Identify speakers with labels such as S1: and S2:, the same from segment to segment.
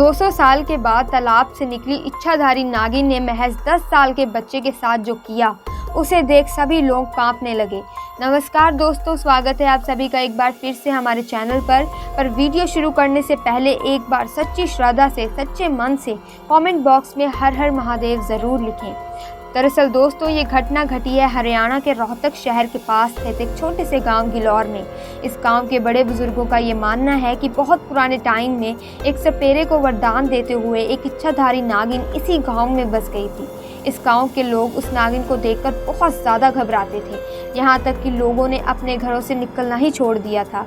S1: 200 साल के बाद तालाब से निकली इच्छाधारी नागिन ने महज 10 साल के बच्चे के साथ जो किया, उसे देख सभी लोग कांपने लगे। नमस्कार दोस्तों, स्वागत है आप सभी का एक बार फिर से हमारे चैनल पर वीडियो शुरू करने से पहले एक बार सच्ची श्रद्धा से, सच्चे मन से कमेंट बॉक्स में हर हर महादेव ज़रूर लिखें। दरअसल दोस्तों, ये घटना घटी है हरियाणा के रोहतक शहर के पास स्थित एक छोटे से गांव गिलौर में। इस गांव के बड़े बुजुर्गों का ये मानना है कि बहुत पुराने टाइम में एक सपेरे को वरदान देते हुए एक इच्छाधारी नागिन इसी गांव में बस गई थी। इस गांव के लोग उस नागिन को देखकर बहुत ज़्यादा घबराते थे, यहाँ तक कि लोगों ने अपने घरों से निकलना ही छोड़ दिया था।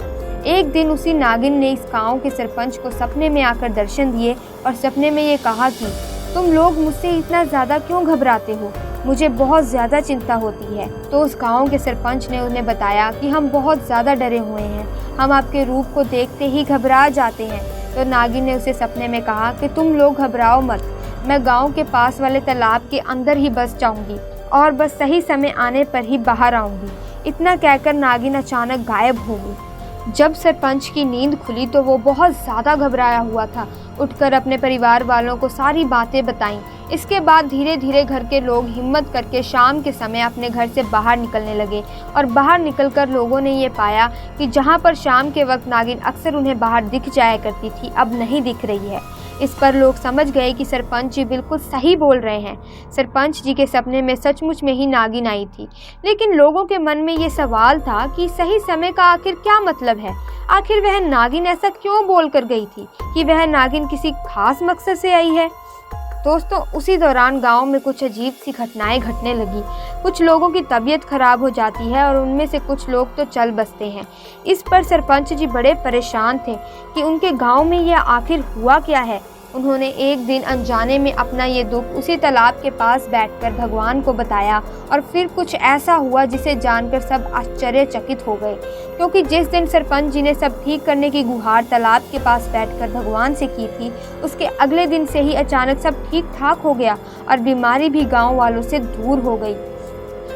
S1: एक दिन उसी नागिन ने इस गांव के सरपंच को सपने में आकर दर्शन दिए और सपने में ये कहा कि तुम लोग मुझसे इतना ज़्यादा क्यों घबराते हो, मुझे बहुत ज़्यादा चिंता होती है। तो उस गांव के सरपंच ने उन्हें बताया कि हम बहुत ज़्यादा डरे हुए हैं, हम आपके रूप को देखते ही घबरा जाते हैं। तो नागिन ने उसे सपने में कहा कि तुम लोग घबराओ मत, मैं गांव के पास वाले तालाब के अंदर ही बस जाऊंगी और बस सही समय आने पर ही बाहर आऊंगी। इतना कहकर नागिन अचानक गायब हो गई। जब सरपंच की नींद खुली तो वो बहुत ज़्यादा घबराया हुआ था। उठकर अपने परिवार वालों को सारी बातें बताईं। इसके बाद धीरे धीरे घर के लोग हिम्मत करके शाम के समय अपने घर से बाहर निकलने लगे और बाहर निकलकर लोगों ने ये पाया कि जहाँ पर शाम के वक्त नागिन अक्सर उन्हें बाहर दिख जाया करती थी, अब नहीं दिख रही है। इस पर लोग समझ गए कि सरपंच जी बिल्कुल सही बोल रहे हैं, सरपंच जी के सपने में सचमुच में ही नागिन आई थी। लेकिन लोगों के मन में ये सवाल था कि सही समय का आखिर क्या मतलब है, आखिर वह नागिन ऐसा क्यों बोल कर गई थी कि वह नागिन किसी खास मकसद से आई है। दोस्तों, उसी दौरान गांव में कुछ अजीब सी घटनाएं घटने लगी। कुछ लोगों की तबीयत खराब हो जाती है और उनमें से कुछ लोग तो चल बसते हैं। इस पर सरपंच जी बड़े परेशान थे कि उनके गांव में यह आखिर हुआ क्या है। उन्होंने एक दिन अनजाने में अपना ये दुख उसी तालाब के पास बैठकर भगवान को बताया और फिर कुछ ऐसा हुआ जिसे जानकर सब आश्चर्यचकित हो गए, क्योंकि जिस दिन सरपंच जी ने सब ठीक करने की गुहार तालाब के पास बैठकर भगवान से की थी, उसके अगले दिन से ही अचानक सब ठीक ठाक हो गया और बीमारी भी गाँव वालों से दूर हो गई।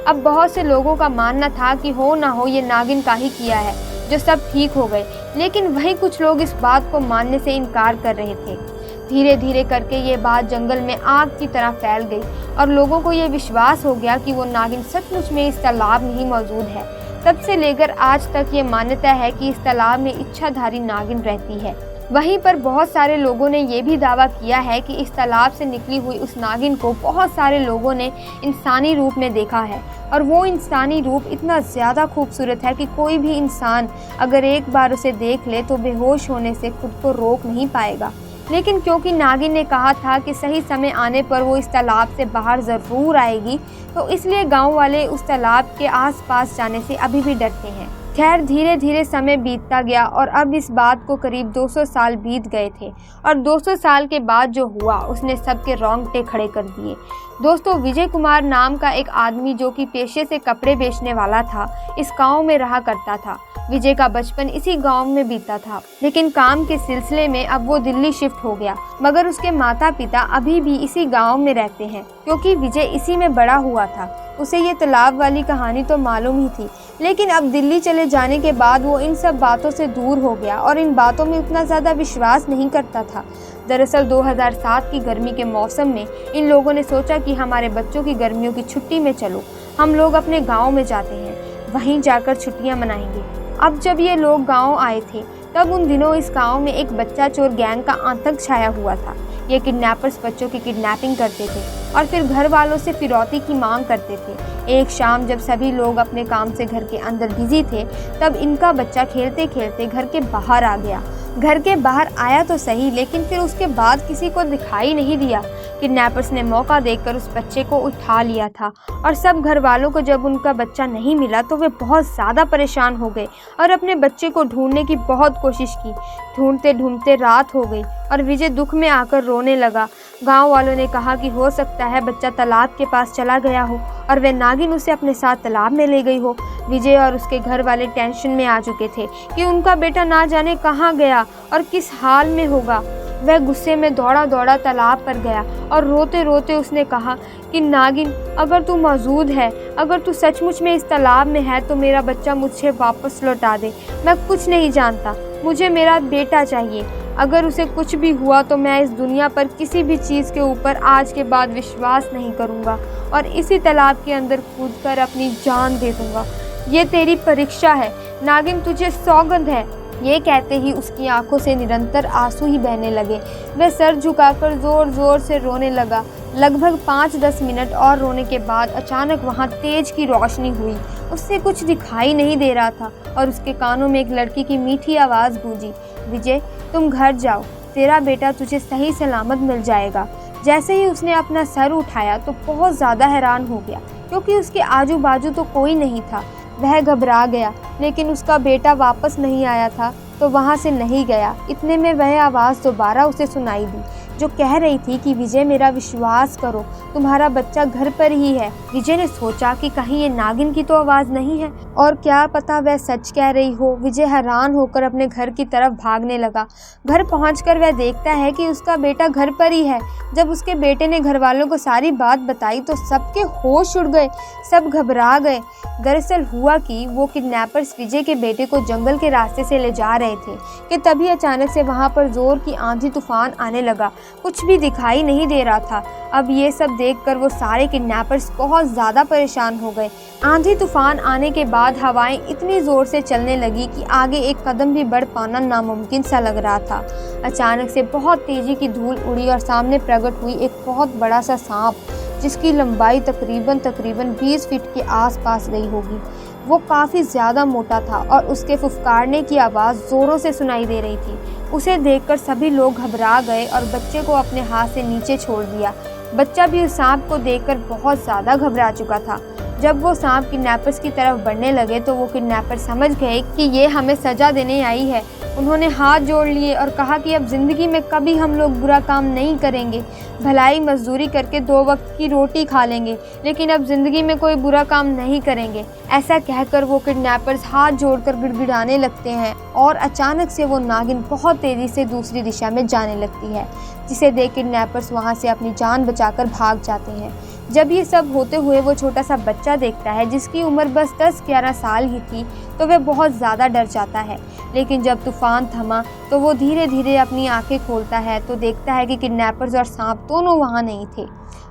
S1: अब बहुत से लोगों का मानना था कि हो ना हो ये नागिन का ही किया है जो सब ठीक हो गए, लेकिन वहीं कुछ लोग इस बात को मानने से इनकार कर रहे थे। धीरे धीरे करके ये बात जंगल में आग की तरह फैल गई और लोगों को ये विश्वास हो गया कि वो नागिन सचमुच में इस तालाब में ही मौजूद है। तब से लेकर आज तक ये मान्यता है कि इस तालाब में इच्छाधारी नागिन रहती है। वहीं पर बहुत सारे लोगों ने ये भी दावा किया है कि इस तालाब से निकली हुई उस नागिन को बहुत सारे लोगों ने इंसानी रूप में देखा है और वो इंसानी रूप इतना ज़्यादा खूबसूरत है कि कोई भी इंसान अगर एक बार उसे देख ले तो बेहोश होने से खुद को रोक नहीं पाएगा। लेकिन क्योंकि नागिन ने कहा था कि सही समय आने पर वो इस तालाब से बाहर ज़रूर आएगी, तो इसलिए गांव वाले उस तालाब के आसपास जाने से अभी भी डरते हैं। खैर, धीरे धीरे समय बीतता गया और अब इस बात को करीब 200 साल बीत गए थे और 200 साल के बाद जो हुआ उसने सबके रोंगटे खड़े कर दिए। दोस्तों, विजय कुमार नाम का एक आदमी जो कि पेशे से कपड़े बेचने वाला था, इस गांव में रहा करता था। विजय का बचपन इसी गांव में बीता था, लेकिन काम के सिलसिले में अब वो दिल्ली शिफ्ट हो गया, मगर उसके माता पिता अभी भी इसी गांव में रहते हैं, क्योंकि विजय इसी में बड़ा हुआ था। उसे ये तालाब वाली कहानी तो मालूम ही थी, लेकिन अब दिल्ली चले जाने के बाद वो इन सब बातों से दूर हो गया और इन बातों में उतना ज़्यादा विश्वास नहीं करता था। दरअसल 2007 की गर्मी के मौसम में इन लोगों ने सोचा कि हमारे बच्चों की गर्मियों की छुट्टी में चलो हम लोग अपने गांव में जाते हैं, वहीं जाकर छुट्टियां मनाएंगे। अब जब ये लोग गांव आए थे तब उन दिनों इस गांव में एक बच्चा चोर गैंग का आतंक छाया हुआ था। ये किडनैपर्स बच्चों की किडनैपिंग करते थे और फिर घर वालों से फिरौती की मांग करते थे। एक शाम जब सभी लोग अपने काम से घर के अंदर बिजी थे, तब इनका बच्चा खेलते खेलते घर के बाहर आ गया। घर के बाहर आया तो सही, लेकिन फिर उसके बाद किसी को दिखाई नहीं दिया। किडनैपर्स ने मौका देखकर उस बच्चे को उठा लिया था और सब घर वालों को जब उनका बच्चा नहीं मिला तो वे बहुत ज़्यादा परेशान हो गए और अपने बच्चे को ढूंढने की बहुत कोशिश की। ढूंढते ढूंढते रात हो गई और विजय दुख में आकर रोने लगा। गांव वालों ने कहा कि हो सकता है बच्चा तालाब के पास चला गया हो और वह नागिन उसे अपने साथ तालाब में ले गई हो। विजय और उसके घर वाले टेंशन में आ चुके थे कि उनका बेटा ना जाने कहाँ गया और किस हाल में होगा। वह गुस्से में दौड़ा दौड़ा तालाब पर गया और रोते रोते उसने कहा कि नागिन, अगर तू मौजूद है, अगर तू सचमुच में इस तालाब में है तो मेरा बच्चा मुझे वापस लौटा दे। मैं कुछ नहीं जानता, मुझे मेरा बेटा चाहिए। अगर उसे कुछ भी हुआ तो मैं इस दुनिया पर किसी भी चीज़ के ऊपर आज के बाद विश्वास नहीं करूँगा और इसी तालाब के अंदर कूदकर अपनी जान दे दूँगा। ये तेरी परीक्षा है नागिन, तुझे सौगंध है। ये कहते ही उसकी आंखों से निरंतर आंसू ही बहने लगे। वह सर झुकाकर ज़ोर ज़ोर से रोने लगा। लगभग 5-10 मिनट और रोने के बाद अचानक वहाँ तेज की रोशनी हुई। उससे कुछ दिखाई नहीं दे रहा था और उसके कानों में एक लड़की की मीठी आवाज़ गूंजी, विजय तुम घर जाओ, तेरा बेटा तुझे सही सलामत मिल जाएगा। जैसे ही उसने अपना सर उठाया तो बहुत ज़्यादा हैरान हो गया, क्योंकि उसके आजू बाजू तो कोई नहीं था। वह घबरा गया, लेकिन उसका बेटा वापस नहीं आया था तो वहाँ से नहीं गया। इतने में वह आवाज़ दोबारा उसे सुनाई दी, जो कह रही थी कि विजय मेरा विश्वास करो, तुम्हारा बच्चा घर पर ही है। विजय ने सोचा कि कहीं ये नागिन की तो आवाज़ नहीं है, और क्या पता वह सच कह रही हो। विजय हैरान होकर अपने घर की तरफ भागने लगा। घर पहुंचकर वह देखता है कि उसका बेटा घर पर ही है। जब उसके बेटे ने घर वालों को सारी बात बताई तो सबके होश उड़ गए, सब घबरा गए। दरअसल हुआ कि वो किडनैपर्स विजय के बेटे को जंगल के रास्ते से ले जा रहे थे कि तभी अचानक से वहाँ पर जोर की आंधी तूफान आने लगा। कुछ भी दिखाई नहीं दे रहा था। अब ये सब देखकर वो सारे किडनैपर्स बहुत ज़्यादा परेशान हो गए। आंधी तूफान आने के बाद हवाएं इतनी ज़ोर से चलने लगी कि आगे एक कदम भी बढ़ पाना नामुमकिन सा लग रहा था। अचानक से बहुत तेज़ी की धूल उड़ी और सामने प्रकट हुई एक बहुत बड़ा सा सांप, जिसकी लंबाई तकरीबन 20 फीट के आसपास गई होगी। वो काफ़ी ज़्यादा मोटा था और उसके फुफकारने की आवाज़ ज़ोरों से सुनाई दे रही थी। उसे देखकर सभी लोग घबरा गए और बच्चे को अपने हाथ से नीचे छोड़ दिया। बच्चा भी उस सांप को देखकर बहुत ज़्यादा घबरा चुका था। जब वो सांप किडनैपर्स की तरफ बढ़ने लगे तो वो किडनैपर समझ गए कि ये हमें सज़ा देने आई है। उन्होंने हाथ जोड़ लिए और कहा कि अब ज़िंदगी में कभी हम लोग बुरा काम नहीं करेंगे, भलाई मजदूरी करके 2 वक्त की रोटी खा लेंगे, लेकिन अब ज़िंदगी में कोई बुरा काम नहीं करेंगे। ऐसा कहकर वो किडनैपर्स हाथ जोड़कर गिड़गिड़ाने लगते हैं और अचानक से वो नागिन बहुत तेज़ी से दूसरी दिशा में जाने लगती है, जिसे देख किडनैपर्स वहाँ से अपनी जान बचाकर भाग जाते हैं। जब ये सब होते हुए वो छोटा सा बच्चा देखता है, जिसकी उम्र बस 10-11 साल ही थी, तो वह बहुत ज़्यादा डर जाता है। लेकिन जब तूफान थमा तो वो धीरे धीरे अपनी आंखें खोलता है तो देखता है कि किडनैपर्स और सांप दोनों वहाँ नहीं थे।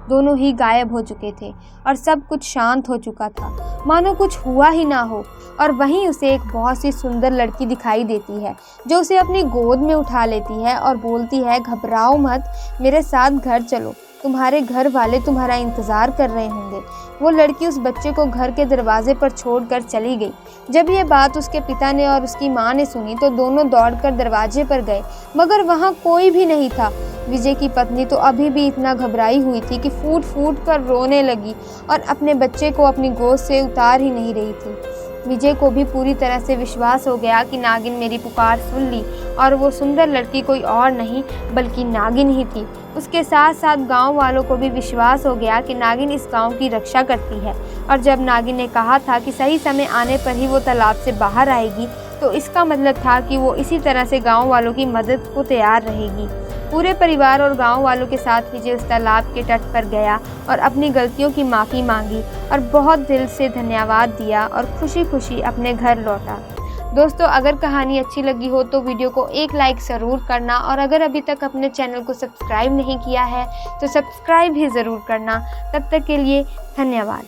S1: दोनों ही गायब हो चुके थे और सब कुछ शांत हो चुका था, मानो कुछ हुआ ही ना हो। और वहीं उसे एक बहुत सी सुंदर लड़की दिखाई देती है, जो उसे अपनी गोद में उठा लेती है और बोलती है, घबराओ मत, मेरे साथ घर चलो, तुम्हारे घर वाले तुम्हारा इंतज़ार कर रहे होंगे। वो लड़की उस बच्चे को घर के दरवाजे पर छोड़कर चली गई। जब ये बात उसके पिता ने और उसकी माँ ने सुनी तो दोनों दौड़कर दरवाजे पर गए, मगर वहाँ कोई भी नहीं था। विजय की पत्नी तो अभी भी इतना घबराई हुई थी कि फूट फूट कर रोने लगी और अपने बच्चे को अपनी गोद से उतार ही नहीं रही थी। विजय को भी पूरी तरह से विश्वास हो गया कि नागिन मेरी पुकार सुन ली और वो सुंदर लड़की कोई और नहीं बल्कि नागिन ही थी। उसके साथ साथ गांव वालों को भी विश्वास हो गया कि नागिन इस गांव की रक्षा करती है, और जब नागिन ने कहा था कि सही समय आने पर ही वो तालाब से बाहर आएगी, तो इसका मतलब था कि वो इसी तरह से गांव वालों की मदद को तैयार रहेगी। पूरे परिवार और गांव वालों के साथ विजय उस तालाब के तट पर गया और अपनी गलतियों की माफ़ी मांगी और बहुत दिल से धन्यवाद दिया और खुशी खुशी अपने घर लौटा। दोस्तों, अगर कहानी अच्छी लगी हो तो वीडियो को एक लाइक ज़रूर करना, और अगर अभी तक अपने चैनल को सब्सक्राइब नहीं किया है तो सब्सक्राइब भी ज़रूर करना। तब तक के लिए धन्यवाद।